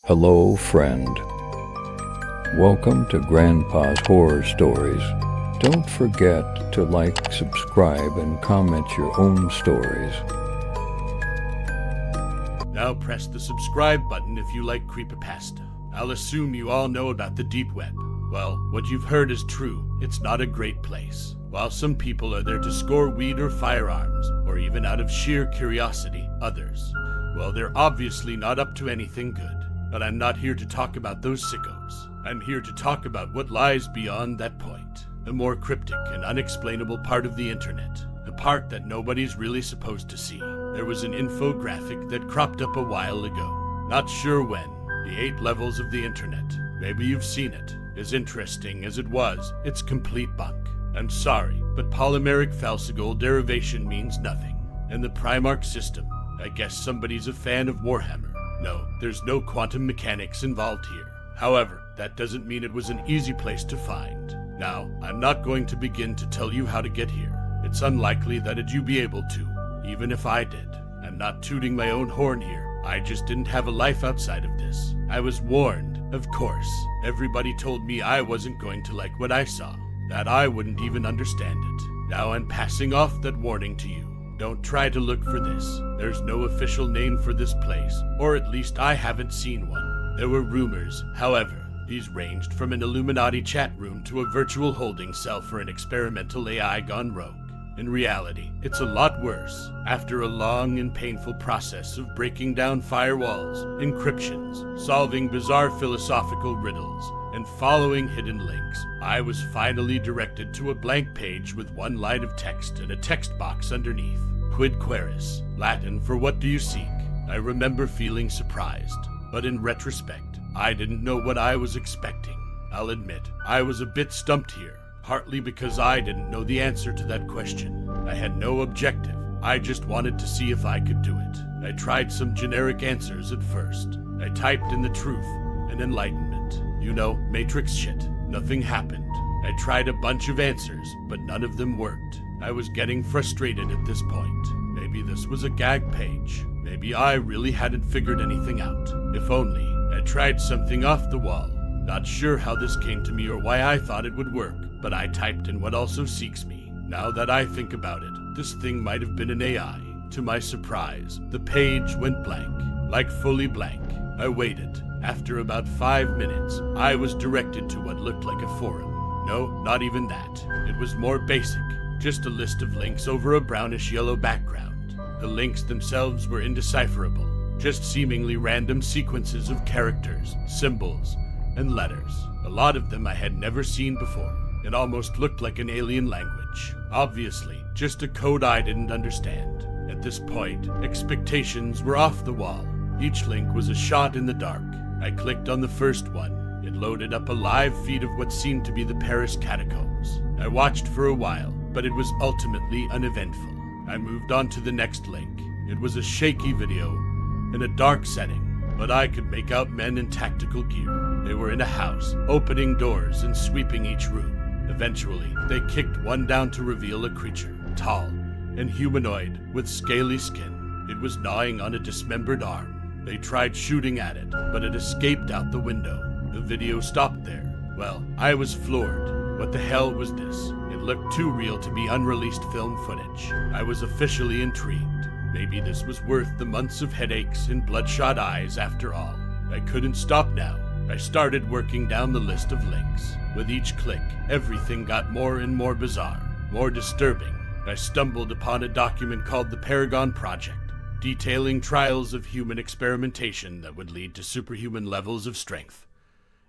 Hello, friend. Welcome to Grandpa's Horror Stories. Don't forget to like, subscribe, and comment your own stories. Now press the subscribe button if you like Creepypasta. I'll assume you all know about the deep web. Well, what you've heard is true. It's not a great place. While some people are there to score weed or firearms, or even out of sheer curiosity, others, well, they're obviously not up to anything good. But I'm not here to talk about those sickos. I'm here to talk about what lies beyond that point. A more cryptic and unexplainable part of the internet. A part that nobody's really supposed to see. There was an infographic that cropped up a while ago. Not sure when. The 8 levels of the internet. Maybe you've seen it. As interesting as it was, it's complete bunk. I'm sorry, but polymeric falsigal derivation means nothing. And the Primarch system. I guess somebody's a fan of Warhammer. No, there's no quantum mechanics involved here. However, that doesn't mean it was an easy place to find. Now, I'm not going to begin to tell you how to get here. It's unlikely that you'd be able to, even if I did. I'm not tooting my own horn here. I just didn't have a life outside of this. I was warned, of course. Everybody told me I wasn't going to like what I saw, that I wouldn't even understand it. Now I'm passing off that warning to you. Don't try to look for this. There's no official name for this place, or at least I haven't seen one. There were rumors, however. These ranged from an Illuminati chat room to a virtual holding cell for an experimental AI gone rogue. In reality, it's a lot worse. After a long and painful process of breaking down firewalls, encryptions, solving bizarre philosophical riddles, and following hidden links, I was finally directed to a blank page with one line of text and a text box underneath. Quid queris, Latin for what do you seek? I remember feeling surprised, but in retrospect, I didn't know what I was expecting. I'll admit, I was a bit stumped here, partly because I didn't know the answer to that question. I had no objective, I just wanted to see if I could do it. I tried some generic answers at first. I typed in the truth and enlightenment. You know, Matrix shit. Nothing happened. I tried a bunch of answers, but none of them worked. I was getting frustrated at this point. Maybe this was a gag page. Maybe I really hadn't figured anything out. If only I tried something off the wall. Not sure how this came to me or why I thought it would work, but I typed in what also seeks me. Now that I think about it, this thing might have been an AI. To my surprise, the page went blank. Like fully blank. I waited. After about 5 minutes, I was directed to what looked like a forum. No, not even that. It was more basic. Just a list of links over a brownish-yellow background. The links themselves were indecipherable. Just seemingly random sequences of characters, symbols, and letters. A lot of them I had never seen before. It almost looked like an alien language. Obviously, just a code I didn't understand. At this point, expectations were off the wall. Each link was a shot in the dark. I clicked on the first one. It loaded up a live feed of what seemed to be the Paris catacombs. I watched for a while, but it was ultimately uneventful. I moved on to the next link. It was a shaky video in a dark setting, but I could make out men in tactical gear. They were in a house, opening doors and sweeping each room. Eventually, they kicked one down to reveal a creature, tall and humanoid with scaly skin. It was gnawing on a dismembered arm. They tried shooting at it, but it escaped out the window. The video stopped there. Well, I was floored. What the hell was this? It looked too real to be unreleased film footage. I was officially intrigued. Maybe this was worth the months of headaches and bloodshot eyes after all. I couldn't stop now. I started working down the list of links. With each click, everything got more and more bizarre, more disturbing. I stumbled upon a document called the Paragon Project, detailing trials of human experimentation that would lead to superhuman levels of strength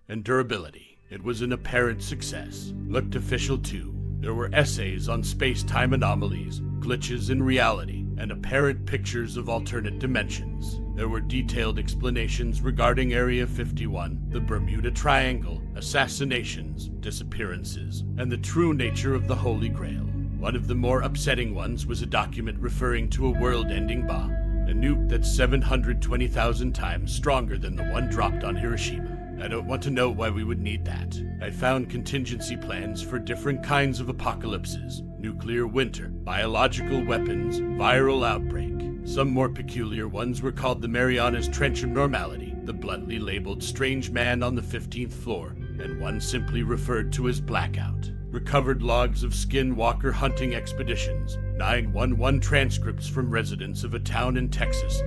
and durability. It was an apparent success. Looked official too. There were essays on space-time anomalies, glitches in reality, and apparent pictures of alternate dimensions. There were detailed explanations regarding Area 51, the Bermuda Triangle, assassinations, disappearances, and the true nature of the Holy Grail. One of the more upsetting ones was a document referring to a world-ending bomb, a nuke that's 720,000 times stronger than the one dropped on Hiroshima. I don't want to know why we would need that. I found contingency plans for different kinds of apocalypses, nuclear winter, biological weapons, viral outbreak. Some more peculiar ones were called the Marianas Trench of Normality, the bluntly labeled strange man on the 15th floor, and one simply referred to as blackout. Recovered logs of skinwalker hunting expeditions, 911 transcripts from residents of a town in Texas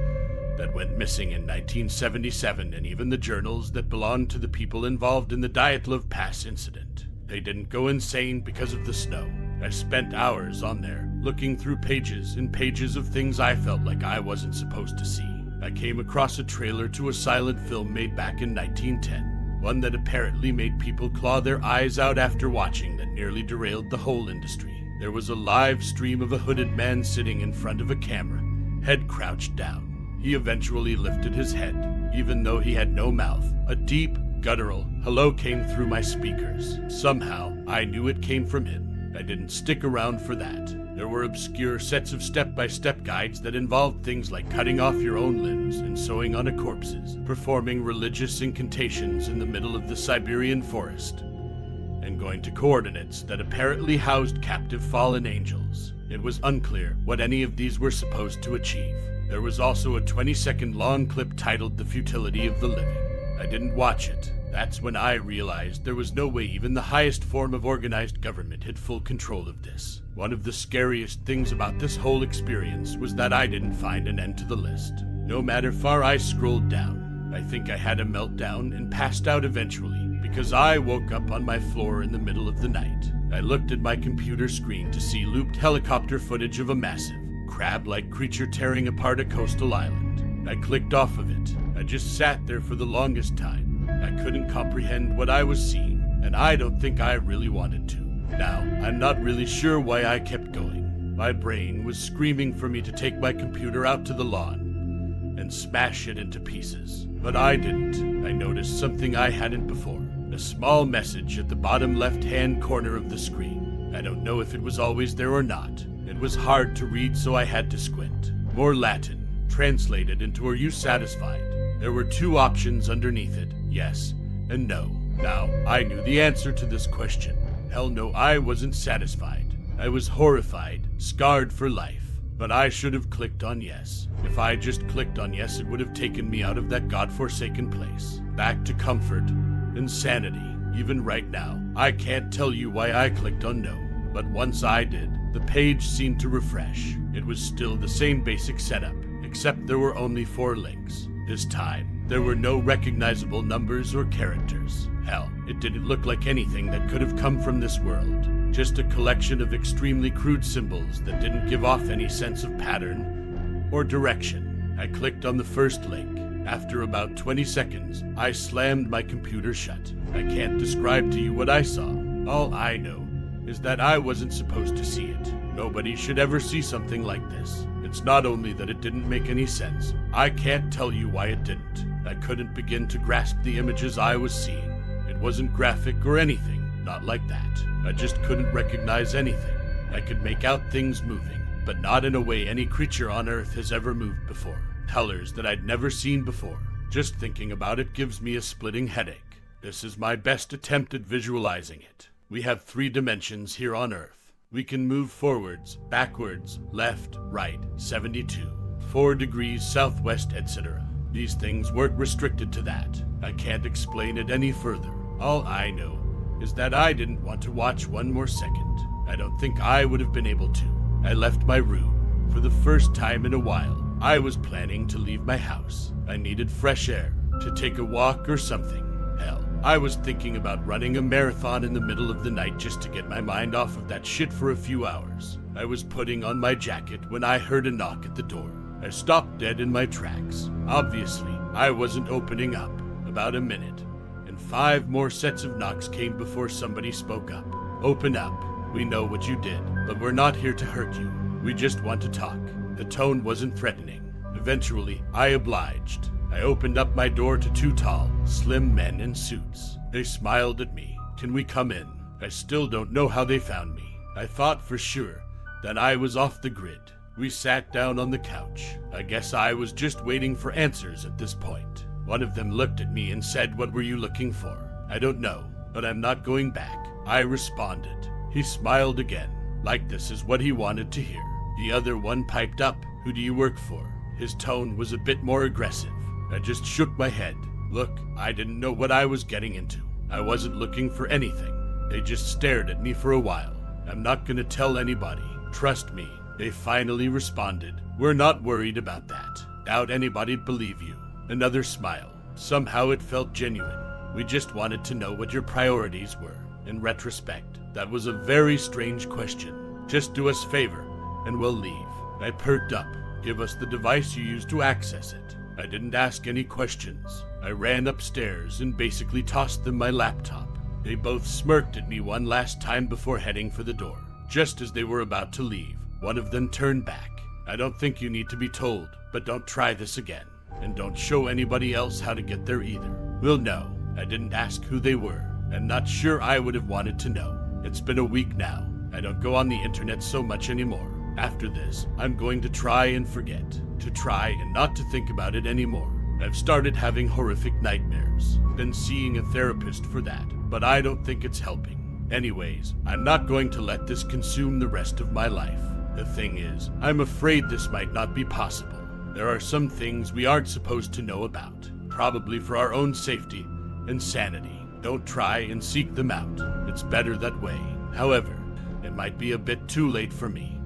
that went missing in 1977, and even the journals that belonged to the people involved in the Dyatlov Pass incident. They didn't go insane because of the snow. I spent hours on there, looking through pages and pages of things I felt like I wasn't supposed to see. I came across a trailer to a silent film made back in 1910, one that apparently made people claw their eyes out after watching, that nearly derailed the whole industry. There was a live stream of a hooded man sitting in front of a camera, head crouched down. He eventually lifted his head, even though he had no mouth. A deep, guttural hello came through my speakers. Somehow, I knew it came from him. I didn't stick around for that. There were obscure sets of step-by-step guides that involved things like cutting off your own limbs and sewing on corpses, performing religious incantations in the middle of the Siberian forest, and going to coordinates that apparently housed captive fallen angels. It was unclear what any of these were supposed to achieve. There was also a 20-second long clip titled "The Futility of the Living." I didn't watch it. That's when I realized there was no way even the highest form of organized government had full control of this. One of the scariest things about this whole experience was that I didn't find an end to the list. No matter far I scrolled down, I think I had a meltdown and passed out eventually, because I woke up on my floor in the middle of the night. I looked at my computer screen to see looped helicopter footage of a massive, crab-like creature tearing apart a coastal island. I clicked off of it. I just sat there for the longest time. I couldn't comprehend what I was seeing, and I don't think I really wanted to. Now, I'm not really sure why I kept going. My brain was screaming for me to take my computer out to the lawn and smash it into pieces. But I didn't. I noticed something I hadn't before. A small message at the bottom left-hand corner of the screen. I don't know if it was always there or not. It was hard to read, so I had to squint. More Latin, translated into "Are you satisfied?" There were two options underneath it, yes and no. Now, I knew the answer to this question. Hell no, I wasn't satisfied. I was horrified, scarred for life. But I should have clicked on yes. If I just clicked on yes, it would have taken me out of that godforsaken place, back to comfort and sanity. Even right now, I can't tell you why I clicked on no. But once I did, the page seemed to refresh. It was still the same basic setup, except there were only 4 links. This time, there were no recognizable numbers or characters. Hell, it didn't look like anything that could have come from this world. Just a collection of extremely crude symbols that didn't give off any sense of pattern or direction. I clicked on the first link. After about 20 seconds, I slammed my computer shut. I can't describe to you what I saw. All I know is that I wasn't supposed to see it. Nobody should ever see something like this. It's not only that it didn't make any sense, I can't tell you why it didn't. I couldn't begin to grasp the images I was seeing. It wasn't graphic or anything, not like that. I just couldn't recognize anything. I could make out things moving, but not in a way any creature on Earth has ever moved before. Colors that I'd never seen before. Just thinking about it gives me a splitting headache. This is my best attempt at visualizing it. We have 3 dimensions here on Earth. We can move forwards, backwards, left, right, 72, 4 degrees southwest, etc. These things weren't restricted to that. I can't explain it any further. All I know is that I didn't want to watch one more second. I don't think I would have been able to. I left my room. For the first time in a while, I was planning to leave my house. I needed fresh air, to take a walk or something. Hell, I was thinking about running a marathon in the middle of the night just to get my mind off of that shit for a few hours. I was putting on my jacket when I heard a knock at the door. I stopped dead in my tracks. Obviously, I wasn't opening up. About a minute, and 5 more sets of knocks came before somebody spoke up. "Open up. We know what you did, but we're not here to hurt you. We just want to talk." The tone wasn't threatening. Eventually, I obliged. I opened up my door to 2 tall, slim men in suits. They smiled at me. "Can we come in?" I still don't know how they found me. I thought for sure that I was off the grid. We sat down on the couch. I guess I was just waiting for answers at this point. One of them looked at me and said, "What were you looking for?" "I don't know, but I'm not going back," I responded. He smiled again, like this is what he wanted to hear. The other one piped up, "Who do you work for?" His tone was a bit more aggressive. I just shook my head. Look, I didn't know what I was getting into. I wasn't looking for anything. They just stared at me for a while. I'm not gonna tell anybody. Trust me. They finally responded. We're not worried about that. Doubt anybody'd believe you. Another smile. Somehow it felt genuine. We just wanted to know what your priorities were. In retrospect, that was a very strange question. Just do us a favor, and we'll leave. I perked up. Give us the device you used to access it. I didn't ask any questions. I ran upstairs and basically tossed them my laptop. They both smirked at me one last time before heading for the door. Just as they were about to leave, one of them turned back. I don't think you need to be told, but don't try this again. And don't show anybody else how to get there either. We'll know. I didn't ask who they were. I'm not sure I would have wanted to know. It's been a week now. I don't go on the internet so much anymore. After this, I'm going to try and forget. To try and not to think about it anymore. I've started having horrific nightmares. Been seeing a therapist for that, but I don't think it's helping. Anyways, I'm not going to let this consume the rest of my life. The thing is, I'm afraid this might not be possible. There are some things we aren't supposed to know about, probably for our own safety and sanity. Don't try and seek them out. It's better that way. However, it might be a bit too late for me.